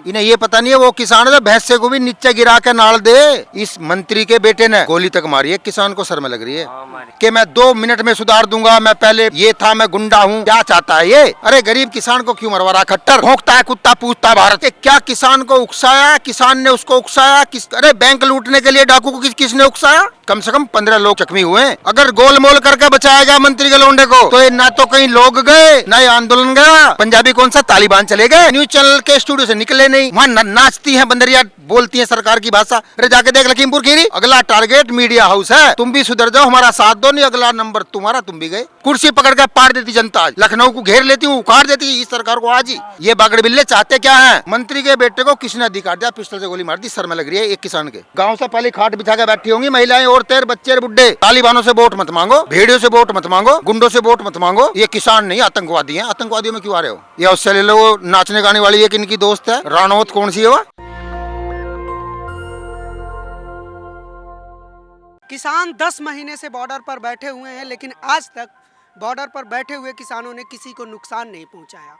इन्हें ये पता नहीं है वो किसान है भैंसे को भी नीचे गिरा के नाल दे। इस मंत्री के बेटे ने गोली तक मारी है किसान को, सर में लग रही है कि मैं 2 मिनट में सुधार दूंगा, मैं पहले ये था, मैं गुंडा हूँ। क्या चाहता है ये? अरे गरीब किसान को क्यों मरवा रहा? खट्टर भौंकता है कुत्ता पूछता भारत। क्या किसान को उकसाया? किसान ने उसको उकसाया? अरे बैंक लूटने के लिए डाकू को किसने उकसाया? कम से कम 15 लोग जख्मी हुए। अगर गोलमोल करके बचाया गया मंत्री के लोंडे को, तो ये ना तो कहीं लोग गए ना ये आंदोलन गया। पंजाबी कौन सा तालिबान चले गए, न्यूज चैनल के स्टूडियो से निकले नहीं, वहाँ नाचती है बंदरिया, बोलती है सरकार की भाषा। अरे जाके देख लखीमपुर खीरी, अगला टारगेट मीडिया हाउस है। तुम भी सुधर जाओ, हमारा साथ दो, नहीं अगला नंबर तुम्हारा, तुम भी गए। कुर्सी पकड़ के पार देती जनता, लखनऊ को घेर लेती, उखाड़ देती इस सरकार को आज ही। ये बागड़ बिल्ले चाहते क्या है? मंत्री के बेटे को किसने अधिकार दिया? पिस्टल से गोली मार दी, सर में लग रही है एक किसान के। गाँव से पहले खाट बिछा के बैठी होंगी महिलाएं, औरतें, बच्चे, बुड्ढे। तालिबानों से वोट मत मांगो, भेड़ियों से वोट मत मांगो, गुंडों से वोट मत मांगो। ये किसान नहीं आतंकवादी हैं। आतंकवादियों में क्यों आ रहे हो? या उससे ले लो नाचने गाने वाली एक इनकी दोस्त है रानौत, कौन सी है वो? किसान 10 महीने से बॉर्डर पर बैठे हुए हैं, लेकिन आज तक बॉर्डर पर बैठे हुए किसानों ने किसी को नुकसान नहीं पहुंचाया।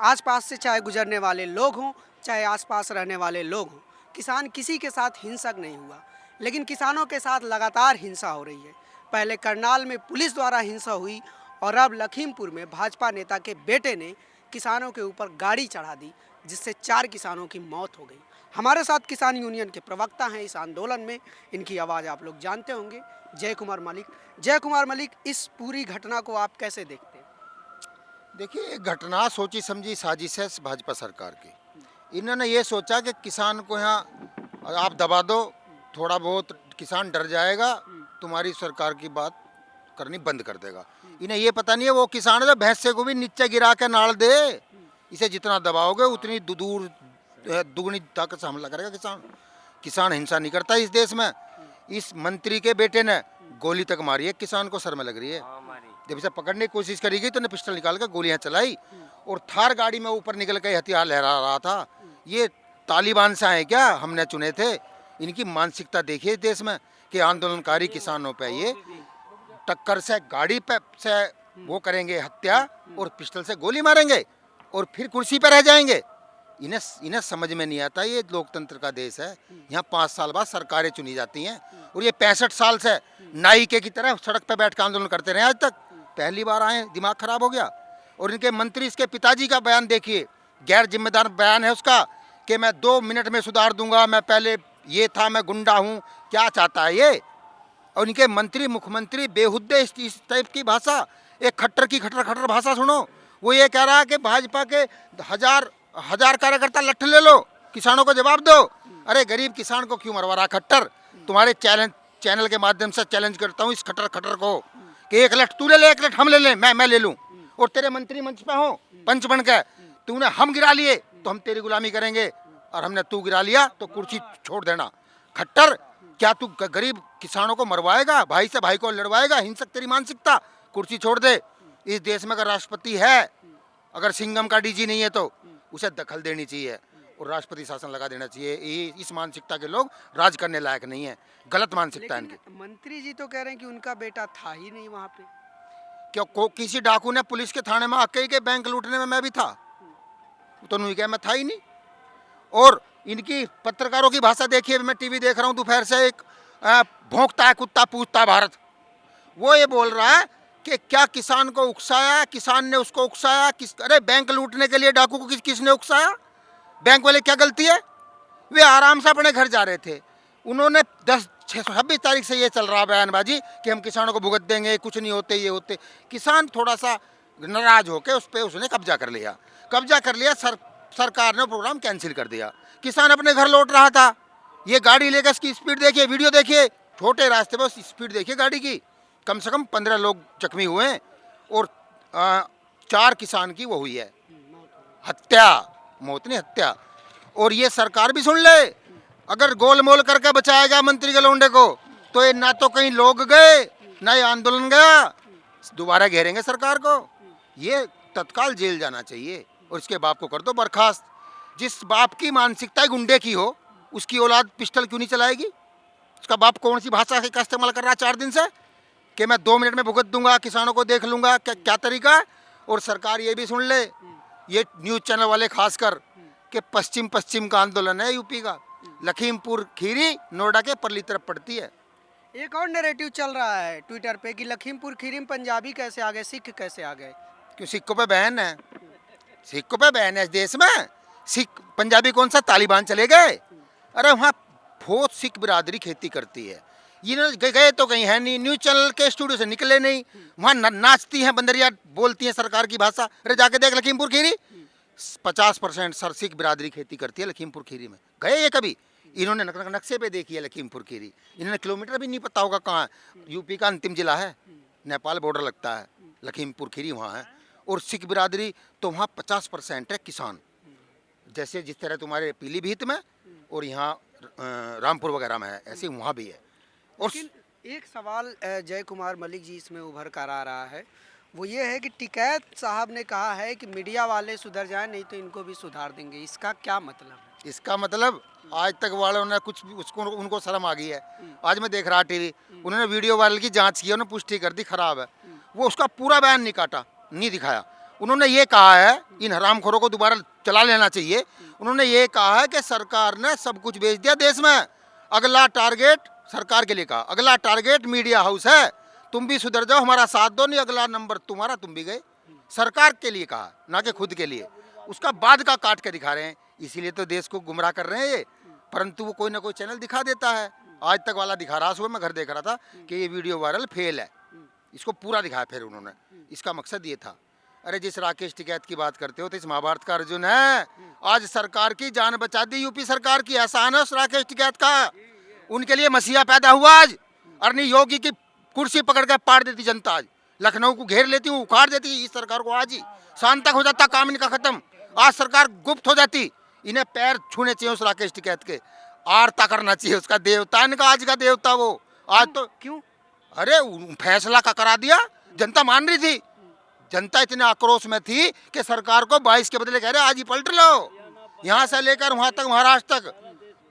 आसपास से चाहे गुजरने वाले लोग हों, चाहे आसपास रहने वाले लोग हों, किसान किसी के साथ हिंसक नहीं हुआ। लेकिन किसानों के साथ लगातार हिंसा हो रही है। पहले करनाल में पुलिस द्वारा हिंसा हुई और अब लखीमपुर में भाजपा नेता के बेटे ने किसानों के ऊपर गाड़ी चढ़ा दी, जिससे 4 किसानों की मौत हो गई। हमारे साथ किसान यूनियन के प्रवक्ता हैं इस आंदोलन में, इनकी आवाज़ आप लोग जानते होंगे, जय कुमार मलिक। जय कुमार मलिक, इस पूरी घटना को आप कैसे देखते हैं? देखिए, एक घटना सोची समझी साजिश है भाजपा सरकार की। इन्होंने ये सोचा कि किसान को यहाँ आप दबा दो, थोड़ा बहुत किसान डर जाएगा, तुम्हारी सरकार की बात करनी बंद कर देगा। इन्हें ये पता नहीं है वो किसान है भैंसे को भी नीचे गिरा के नाल दे। इसे जितना दबाओगे उतनी दूर दुगनी ताकत से हमला करेगा किसान। किसान हिंसा नहीं करता इस देश में। इस मंत्री के बेटे ने गोली तक मारी है किसान को, सर में लग रही है। जब इसे पकड़ने की कोशिश करी गई तो ने पिस्टल निकाल कर गोलियां चलाई और थार गाड़ी में ऊपर निकल के हथियार लहरा रहा था। ये तालिबान से आए क्या? हमने चुने थे। इनकी मानसिकता देखिए देश में कि आंदोलनकारी किसानों पे ये टक्कर से गाड़ी पे से वो करेंगे हत्या और पिस्टल से गोली मारेंगे और फिर कुर्सी पे रह जाएंगे। इन्हें समझ में नहीं आता। ये लोकतंत्र का देश है, यहाँ 5 साल बाद सरकारें चुनी जाती हैं और ये 65 साल से नायिके की तरह सड़क पे बैठ कर आंदोलन करते रहे। आज तक पहली बार आए, दिमाग खराब हो गया। और इनके मंत्री, इसके पिताजी का बयान देखिए, गैर जिम्मेदार बयान है उसका कि मैं 2 मिनट में सुधार दूंगा, मैं पहले ये था, मैं गुंडा हूँ। क्या चाहता है ये? और इनके मंत्री, मुख्यमंत्री बेहुद्दे इस टाइप की भाषा, एक खट्टर की खट्टर भाषा सुनो। वो ये कह रहा है कि भाजपा के हजार कार्यकर्ता लठ ले लो, किसानों को जवाब दो। अरे गरीब किसान को क्यों मरवा रहा? खट्टर, तुम्हारे चैनल के माध्यम से चैलेंज करता हूँ इस खट्टर को कि 1 लठ तू ले ले, 1 लठ हम ले लें, मैं ले लूँ। और तेरे मंत्री मंच पे हो पंच बन के, तूने हम गिरा लिए तो हम तेरी गुलामी करेंगे, और हमने तू गिरा लिया तो कुर्सी छोड़ देना। खट्टर, क्या तू गरीब किसानों को मरवाएगा? भाई से भाई को लड़वाएगा? हिंसक तेरी मानसिकता, कुर्सी छोड़ दे। इस देश में अगर राष्ट्रपति है, अगर सिंघम का डीजी नहीं है तो उसे दखल देनी चाहिए और राष्ट्रपति शासन लगा देना चाहिए। इस मानसिकता के लोग राज करने लायक नहीं है, गलत मानसिकता है इनकी। मंत्री जी तो कह रहे हैं कि उनका बेटा था ही नहीं वहाँ पे। क्यों? किसी डाकू ने पुलिस के थाने में आके के बैंक लूटने में मैं भी था, तो नहीं क्या मैं था ही नहीं। और इनकी पत्रकारों की भाषा देखिए, मैं टीवी देख रहा हूँ दोपहर से, एक भौंकता है कुत्ता पूछता भारत। वो ये बोल रहा है कि क्या किसान को उकसाया, किसान ने उसको उकसाया। अरे बैंक लूटने के लिए डाकू को किसने उकसाया? बैंक वाले क्या गलती है? वे आराम से अपने घर जा रहे थे। उन्होंने 26 तारीख से ये चल रहा बयानबाजी कि हम किसानों को भुगत देंगे, कुछ नहीं होते, ये होते। किसान थोड़ा सा नाराज होकर उस पर उसने कब्जा कर लिया। सरकार ने प्रोग्राम कैंसिल कर दिया। किसान अपने घर लौट रहा था, ये गाड़ी लेकर इसकी स्पीड देखिए, वीडियो देखिए, छोटे रास्ते पर स्पीड देखिए गाड़ी की। कम से कम 15 लोग जख्मी हुए और 4 किसान की वो हुई है हत्या, मौत नहीं हत्या। और ये सरकार भी सुन ले, अगर गोलमोल करके बचाएगा मंत्री के लोंडे को, तो ये ना तो कहीं लोग गए ना ये आंदोलन गया, दोबारा घेरेंगे सरकार को। ये तत्काल जेल जाना चाहिए और इसके बाप को कर दो बर्खास्त। जिस बाप की मानसिकता गुंडे की हो, उसकी औलाद पिस्टल क्यों नहीं चलाएगी? उसका बाप कौन सी भाषा का इस्तेमाल कर रहा है 4 दिन से कि मैं 2 मिनट में भुगत दूंगा, किसानों को देख लूंगा? क्या तरीका है? और सरकार ये भी सुन ले, ये न्यूज़ चैनल वाले खासकर, कि पश्चिम पश्चिम का आंदोलन है यूपी का। लखीमपुर खीरी नोएडा के परली तरफ पड़ती है। एक और नैरेटिव चल रहा है ट्विटर पे कि लखीमपुर खीरी में पंजाबी कैसे आ गए, सिख कैसे आ गए। क्यों? सिखों पे बैन है, सिखों पे बैन है इस देश में। सिख पंजाबी कौन सा तालिबान चले गए? अरे वहाँ बहुत सिख बिरादरी खेती करती है। ये गए तो कहीं है नहीं, न्यूज चैनल के स्टूडियो से निकले नहीं, वहाँ नाचती हैं बंदरिया, बोलती हैं सरकार की भाषा। अरे जाके देख लखीमपुर खीरी, 50% सर सिख बिरादरी खेती करती है लखीमपुर खीरी में। गए ये कभी? इन्होंने नक्शे पे देखी है लखीमपुर खीरी, इन्होंने किलोमीटर भी नहीं पता होगा कहाँ है। यूपी का अंतिम जिला है, नेपाल बॉर्डर लगता है, लखीमपुर खीरी वहाँ है। और सिख बिरादरी तो वहाँ 50% है किसान, जैसे जिस तरह तुम्हारे पीलीभीत में और यहाँ रामपुर वगैरह में है, ऐसे वहाँ भी है। और एक सवाल जय कुमार मलिक जी इसमें उभर कर आ रहा है, वो ये है कि टिकैत साहब ने कहा है कि मीडिया वाले सुधर जाएं नहीं तो इनको भी सुधार देंगे। इसका क्या मतलब है? इसका मतलब आज तक वालों ने कुछ उसको उनको शर्म आ गई है। आज मैं देख रहा टीवी, उन्होंने वीडियो वायरल की जांच की, उन्होंने पुष्टि कर दी खराब है। वो उसका पूरा बयान नहीं काटा, नहीं दिखाया। उन्होंने ये कहा है इन हरामखोरों को दोबारा चला लेना चाहिए। उन्होंने ये कहा है कि सरकार ने सब कुछ बेच दिया देश में, अगला टारगेट सरकार के लिए कहा, अगला टारगेट मीडिया हाउस है, तुम भी सुधर जाओ, हमारा साथ दो, नहीं अगला नंबर तुम्हारा, तुम भी गए। सरकार के लिए कहा, ना कि खुद के लिए। उसका बाद का काट के दिखा रहे हैं, इसीलिए तो देश को गुमराह कर रहे हैं ये। परंतु वो कोई ना कोई चैनल दिखा देता है। आज तक वाला दिखा रहा, सुबह मैं घर देख रहा था कि ये वीडियो वायरल फेल है, इसको पूरा दिखाया फिर उन्होंने। इसका मकसद ये था। अरे जिस राकेश टिकैत की बात करते हो तो इस महाभारत का अर्जुन है, आज सरकार की जान बचा दी यूपी सरकार की, एहसान है उस राकेश टिकैत का। उनके लिए मसीहा पैदा हुआ आज। अरनी योगी की कुर्सी पकड़ कर पाड़ देती जनता, आज लखनऊ को घेर लेती, उखाड़ देती इस सरकार को। आज ही शाम तक हो जाता काम इनका खत्म, आज सरकार गुप्त हो जाती। इन्हें पैर छूने चाहिए उस राकेश टिकैत के, आरता करना चाहिए उसका देवता, इनका आज का देवता वो। आज तो क्यों? अरे फैसला का करा दिया, जनता मान रही थी। जनता इतने आक्रोश में थी कि सरकार को 22 के बदले कह रहे आज ही पलट लो, यहाँ से लेकर वहां तक, महाराष्ट्र तक।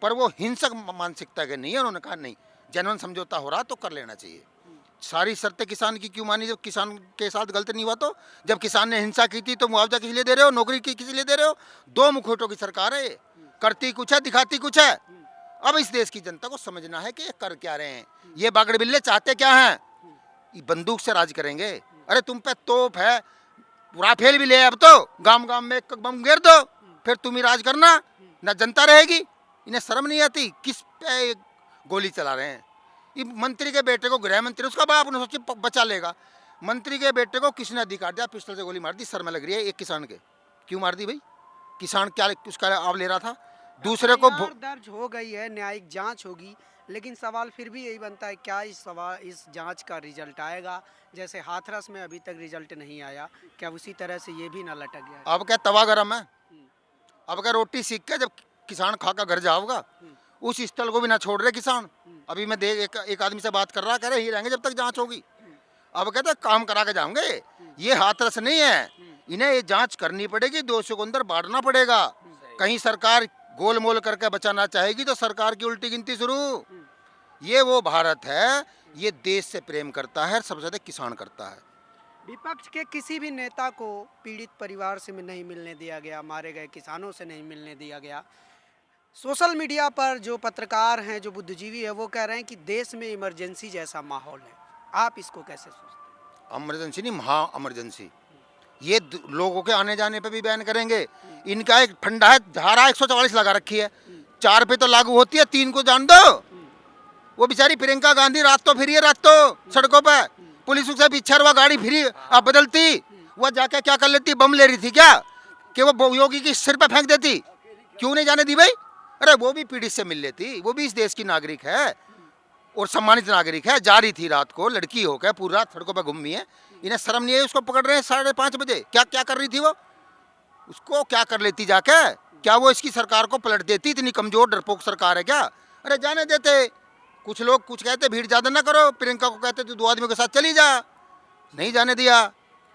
पर वो हिंसक मानसिकता के नहीं है। उन्होंने कहा नहीं, जेन्युइन समझौता हो रहा तो कर लेना चाहिए। सारी शर्तें किसान की क्यों मानी जब किसान के साथ गलत नहीं हुआ? तो जब किसान ने हिंसा की थी तो मुआवजा किस लिए दे रहे हो, नौकरी की किस लिए दे रहे हो? दो मुखौटों की सरकार है, करती कुछ है दिखाती कुछ है। अब इस देश की जनता को समझना है कि ये कर क्या रहे हैं, ये बागड़ बिल्ले चाहते क्या हैं। बंदूक से राज करेंगे? अरे तुम पे तोप है, राफेल भी ले, अब तो गांव गांव में एक बम गिर दो, फिर तुम ही राज करना, ना जनता रहेगी। इन्हें शर्म नहीं आती? किस पे गोली चला रहे हैं? ये मंत्री के बेटे को, गृह मंत्री उसका बाप ने सोचे बचा लेगा, मंत्री के बेटे को किसने अधिकार दिया पिस्टल से गोली मार दी? शर्म लग रही है एक किसान के। क्यों मार दी भाई? किसान क्या उसका आव ले रहा था? दूसरे को दर्ज हो गई है, न्यायिक जांच होगी, लेकिन सवाल फिर भी यही बनता है क्या इस जांच का रिजल्ट आएगा? जैसे हाथरस में अभी तक रिजल्ट नहीं आया, क्या उसी तरह से ये भी ना लटक गया? अब क्या तवा गरम है? अब क्या रोटी सीख के जब किसान खा कर घर जाओगा, उस स्थल को भी ना छोड़ रहे किसान। अभी मैं देख एक आदमी से बात कर रहा, कह रहे ही रहेंगे जब तक जांच होगी। अब कहते काम करा के जाओगे। ये हाथरस नहीं है, इन्हें ये जांच करनी पड़ेगी, दोषियों को अंदर बांटना पड़ेगा। कहीं सरकार गोलमोल करके बचाना चाहेगी तो सरकार की उल्टी गिनती शुरू। ये वो भारत है, ये देश से प्रेम करता है, सबसे ज्यादा किसान करता है। विपक्ष के किसी भी नेता को पीड़ित परिवार से नहीं मिलने दिया गया, मारे गए किसानों से नहीं मिलने दिया गया। सोशल मीडिया पर जो पत्रकार हैं, जो बुद्धिजीवी है, वो कह रहे हैं कि देश में इमरजेंसी जैसा माहौल है। आप इसको कैसे सोचते हैं? इमरजेंसी नहीं, महा इमरजेंसी। ये लोगों के आने जाने पे भी बैन करेंगे। इनका एक फंडा है, धारा 144 लगा रखी है, 4 पे तो लागू होती है, 3 को जान दो। वो बेचारी प्रियंका गांधी रात तो फिरी है, रात तो सड़कों पे पुलिस से पीछे हुआ, गाड़ी फिरी अब बदलती, वह जाके क्या कर लेती? बम ले रही थी क्या कि वो योगी की सिर पे फेंक देती? क्यों नहीं जाने दी भाई? अरे वो भी पीड़ित से मिल लेती, वो भी इस देश की नागरिक है और सम्मानित नागरिक है। जा रही थी रात को, लड़की होकर पूरी रात सड़कों पर घूमी है। इन्हें शर्म नहीं है? उसको पकड़ रहे हैं 5:30 बजे। क्या क्या कर रही थी वो? उसको क्या कर लेती जाके? क्या वो इसकी सरकार को पलट देती? इतनी कमजोर डरपोक सरकार है क्या? अरे जाने देते। कुछ लोग कुछ कहते भीड़ ज्यादा ना करो, प्रियंका को कहते तू 2 आदमियों के साथ चली जा, नहीं जाने दिया,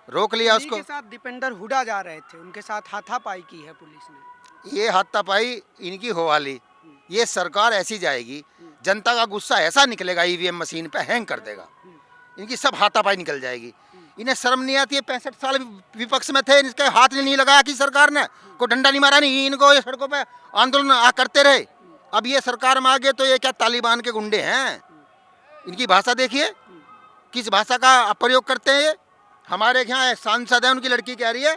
रोक लिया उसको। के साथ दीपेंद्र हुडा जा रहे थे, उनके साथ हाथापाई की है पुलिस ने। ये हाथापाई इनकी हो वाली, ये सरकार ऐसी जाएगी, जनता का गुस्सा ऐसा निकलेगा, ईवीएम मशीन पे हैंग कर देगा, इनकी सब हाथापाई निकल जाएगी। इन्हें शर्म नहीं आती है? 65 साल विपक्ष में थे, इनके हाथ नहीं लगाया कि सरकार ने कोई डंडा नहीं मारा, नहीं इनको ये सड़कों पे आंदोलन करते रहे। अब ये सरकार में आ गए तो ये क्या तालिबान के गुंडे हैं? इनकी भाषा देखिए, किस भाषा का प्रयोग करते हैं ये। हमारे यहाँ सांसद है, उनकी लड़की कह रही है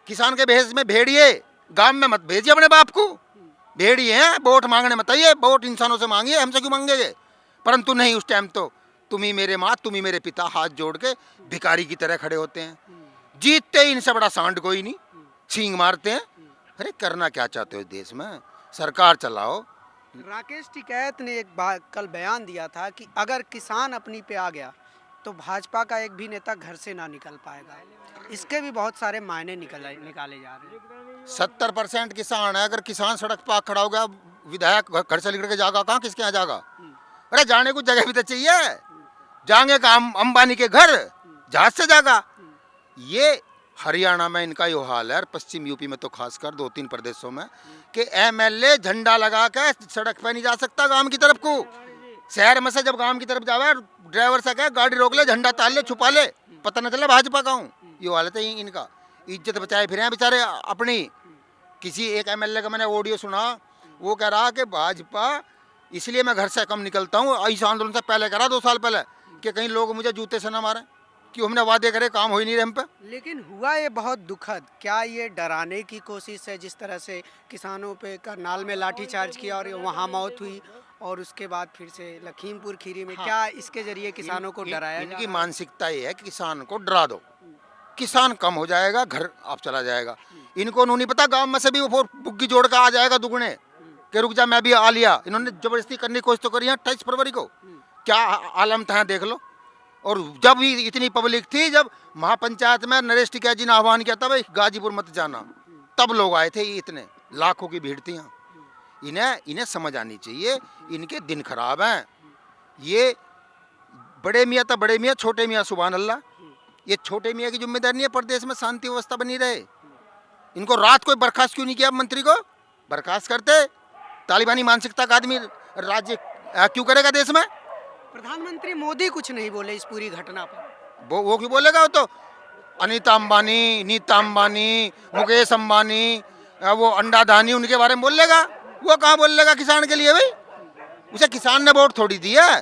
किसान के भेष में भेड़िए गांव में मत भेजिए अपने बाप को, भेड़िए हैं, वोट मांगने मत आइए, वोट इंसानों से मांगिए, हमसे क्यों मांगेंगे? परंतु नहीं, उस टाइम तो तुम ही मेरे माँ, तुम ही मेरे पिता हाथ जोड़ के भिखारी की तरह खड़े होते हैं। जीतते ही इनसे बड़ा सांड कोई नहीं, छींग मारते हैं। अरे करना क्या चाहते हो देश में? सरकार चलाओ। राकेश टिकैत ने एक कल बयान दिया था कि अगर किसान अपनी पे आ गया तो भाजपा का एक भी नेता घर से ना निकल पाएगा। इसके भी बहुत सारे मायने निकाले जा रहे हैं। 70% किसान है, अगर किसान सड़क पर खड़ा हो गया, विधायक घर से निकल के जाएगा कहाँ? किसके यहाँ जाएगा? अरे जाने को जगह भी तो चाहिए। जाएंगे काम अंबानी के घर, जहाज से जाएगा। ये हरियाणा में इनका यो हाल है, और पश्चिम यूपी में तो खासकर 2-3 प्रदेशों में, कि एमएलए झंडा लगा के सड़क पे नहीं जा सकता गांव की तरफ को। शहर में से जब गांव की तरफ जावे, ड्राइवर से कहे गाड़ी रोक ले, झंडा ताल ले, छुपा ले, पता न चले भाजपा का हूँ। ये हालत है इनका, इज्जत बचाए फिरे हैं बेचारे अपनी। किसी एक एमएलए का मैंने ऑडियो सुना, वो कह रहा कि भाजपा इसलिए मैं घर से कम निकलता हूँ, इस आंदोलन से पहले करा 2 साल पहले, कि कहीं लोग मुझे जूते से ना मारें, कि हमने वादे करे काम हो ही नहीं रहे हम पे। लेकिन हुआ ये बहुत दुखद। क्या ये डराने की कोशिश है? जिस तरह से किसानों पे करनाल में लाठीचार्ज किया और वहाँ मौत हुई, और उसके बाद फिर से लखीमपुर खीरी में, क्या इसके जरिए किसानों को डराया? इनकी मानसिकता ये है कि किसान को डरा दो, किसान कम हो जाएगा, घर आप चला जाएगा। इनको नहीं पता गांव में से भी वो बुग्गी जोड़ कर आ जाएगा दुगने, कि रुक जा मैं भी आ लिया। इन्होंने जबरदस्ती करने की कोशिश तो करी है 28 फरवरी को, क्या आलम था देख लो। और जब भी इतनी पब्लिक थी, जब महापंचायत में नरेश टिकैत जी ने आह्वान किया था भाई गाजीपुर मत जाना, तब लोग आए थे। इतने लाखों की भीड़ थी यहाँ। इन्हें समझ आनी चाहिए, इनके दिन खराब हैं। ये बड़े मियाँ तो बड़े मियाँ, छोटे मियाँ सुभान अल्लाह। ये छोटे मियाँ की जिम्मेदारी नहीं है प्रदेश में शांति व्यवस्था बनी रहे। इनको रात को बर्खास्त क्यों नहीं किया? मंत्री को बर्खास्त करते। तालिबानी मानसिकता का आदमी राज्य क्यों करेगा देश में? प्रधानमंत्री मोदी कुछ नहीं बोले इस पूरी घटना पर। वो क्यों बोलेगा? वो तो अनीता अंबानी, नीता अंबानी, मुकेश अंबानी, वो अंडा अडानी, उनके बारे में बोल लेगा। वो कहाँ बोल लेगा किसान के लिए? भाई उसे किसान ने वोट थोड़ी दी है,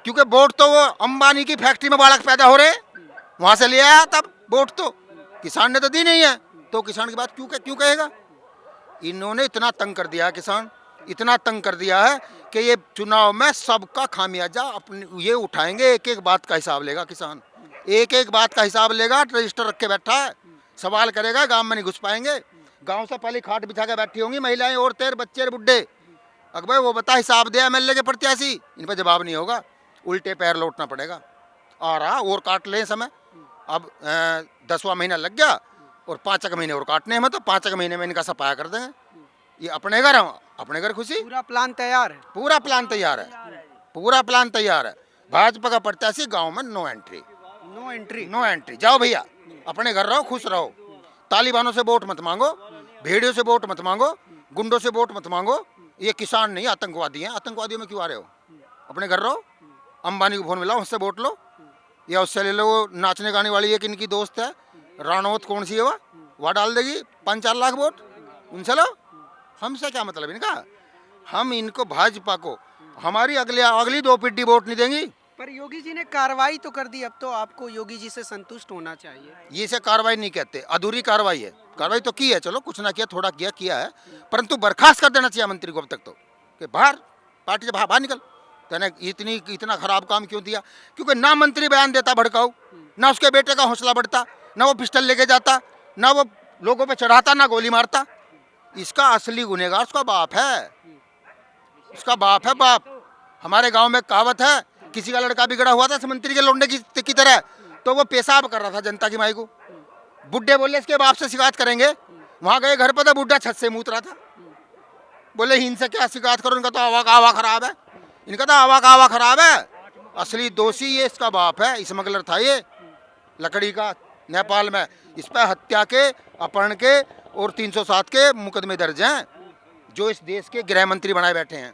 क्योंकि वोट तो वो अंबानी की फैक्ट्री में बालक पैदा हो रहे, वहाँ से ले आया, तब वोट तो किसान ने तो दी नहीं है। तो किसान की बात क्यों कहेगा? इन्होंने इतना तंग कर दिया है किसान, इतना तंग कर दिया है कि ये चुनाव में सबका खामियाजा अपने ये उठाएंगे। एक एक बात का हिसाब लेगा किसान, एक एक बात का हिसाब लेगा। रजिस्टर रख के बैठा है, सवाल करेगा, गांव में नहीं घुस पाएंगे। गांव से पहले खाट बिछा के बैठी होंगी महिलाएं, औरतें, बच्चे, बुढ़े। अगर भाई वो बता हिसाब दे एमएलए के प्रत्याशी, इन पर जवाब नहीं होगा, उल्टे पैर लौटना पड़ेगा। आ रहा और काट ले समय, अब 10वां महीना लग गया और 5 महीने और काटने में, तो 5 महीने में इनका सफाया कर देंगे। ये अपने घर खुशी। पूरा प्लान तैयार है, पूरा प्लान तैयार है, पूरा प्लान तैयार है। भाजपा का प्रत्याशी गांव में नो एंट्री। जाओ भैया, अपने घर रहो, खुश रहो। तालिबानों से वोट मत मांगो, भेड़ियों से वोट मत मांगो, गुंडों से वोट मत मांगो। ये किसान नहीं, आतंकवादी हैं। आतंकवादियों में क्यों आ रहे हो? अपने घर रहो, अंबानी को फोन मिलाओ, उससे वोट लो, या उससे ले लो। वो नाचने गाने वाली एक इनकी दोस्त है, रानौत कौन सी है, वह डाल देगी 5-4 लाख वोट, उनसे लो। हमसे क्या मतलब इनका? हम इनको, भाजपा को, हमारी अगली 2 पीढ़ी वोट नहीं देंगी। पर योगी जी ने कार्रवाई तो कर दी, अब तो आपको योगी जी से संतुष्ट होना चाहिए। ये इसे कार्रवाई नहीं कहते, अधूरी कार्रवाई है। कार्रवाई तो की है, चलो कुछ ना किया, थोड़ा किया है, परंतु बर्खास्त कर देना चाहिए मंत्री को अब तक तो, कि बाहर पार्टी से बाहर निकल। तेने इतना खराब काम क्यों दिया? क्योंकि ना मंत्री बयान देता भड़काऊ, ना उसके बेटे का हौसला बढ़ता, ना वो पिस्टल लेके जाता, ना वो लोगों पे चढ़ाता, ना गोली मारता। इसका असली गुनहगार उसका बाप है, उसका बाप है बाप। हमारे गांव में कहावत है, किसी का लड़का बिगड़ा हुआ था मंत्री के लौंडे की तरह, तो वो पेशाब कर रहा था जनता की माई को। बुड्ढे बोले इसके बाप से शिकायत करेंगे, वहां गए घर पर तो बुड्ढा छत से मूत रहा था। बोले इनसे क्या शिकायत करो, इनका तो हवा खराब है, इनका तो हवा खराब है। असली दोषी ये इसका बाप है, स्मगलर था ये लकड़ी का, नेपाल में। इस पर हत्या के, अपहरण के और 307 के मुकदमे दर्ज हैं, जो इस देश के गृह मंत्री बनाए बैठे हैं।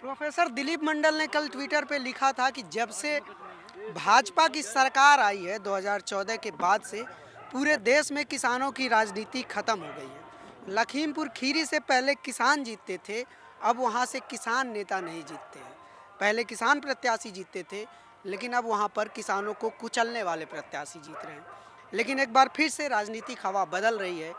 प्रोफेसर दिलीप मंडल ने कल ट्विटर पे लिखा था कि जब से भाजपा की सरकार आई है 2014 के बाद से पूरे देश में किसानों की राजनीति खत्म हो गई है। लखीमपुर खीरी से पहले किसान जीतते थे, अब वहाँ से किसान नेता नहीं जीतते हैं। पहले किसान प्रत्याशी जीतते थे, लेकिन अब वहाँ पर किसानों को कुचलने वाले प्रत्याशी जीत रहे हैं। लेकिन एक बार फिर से राजनीतिक हवा बदल रही है,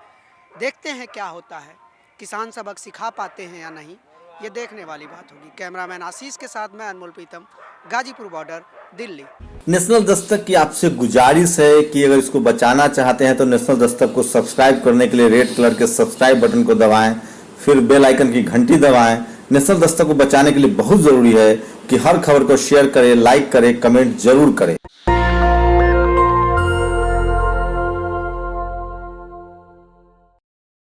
देखते हैं क्या होता है। किसान सबक सिखा पाते हैं या नहीं, ये देखने वाली बात होगी। कैमरामैन आशीष के साथ मैं अनमोल प्रीतम, गाजीपुर बॉर्डर, दिल्ली। नेशनल दस्तक की आपसे गुजारिश है कि अगर इसको बचाना चाहते हैं तो नेशनल दस्तक को सब्सक्राइब करने के लिए रेड कलर के सब्सक्राइब बटन को दबाएं, फिर बेल आइकन की घंटी दबाएं। नेशनल दस्तक को बचाने के लिए बहुत जरूरी है कि हर खबर को शेयर करें, लाइक करें, कमेंट जरूर करें।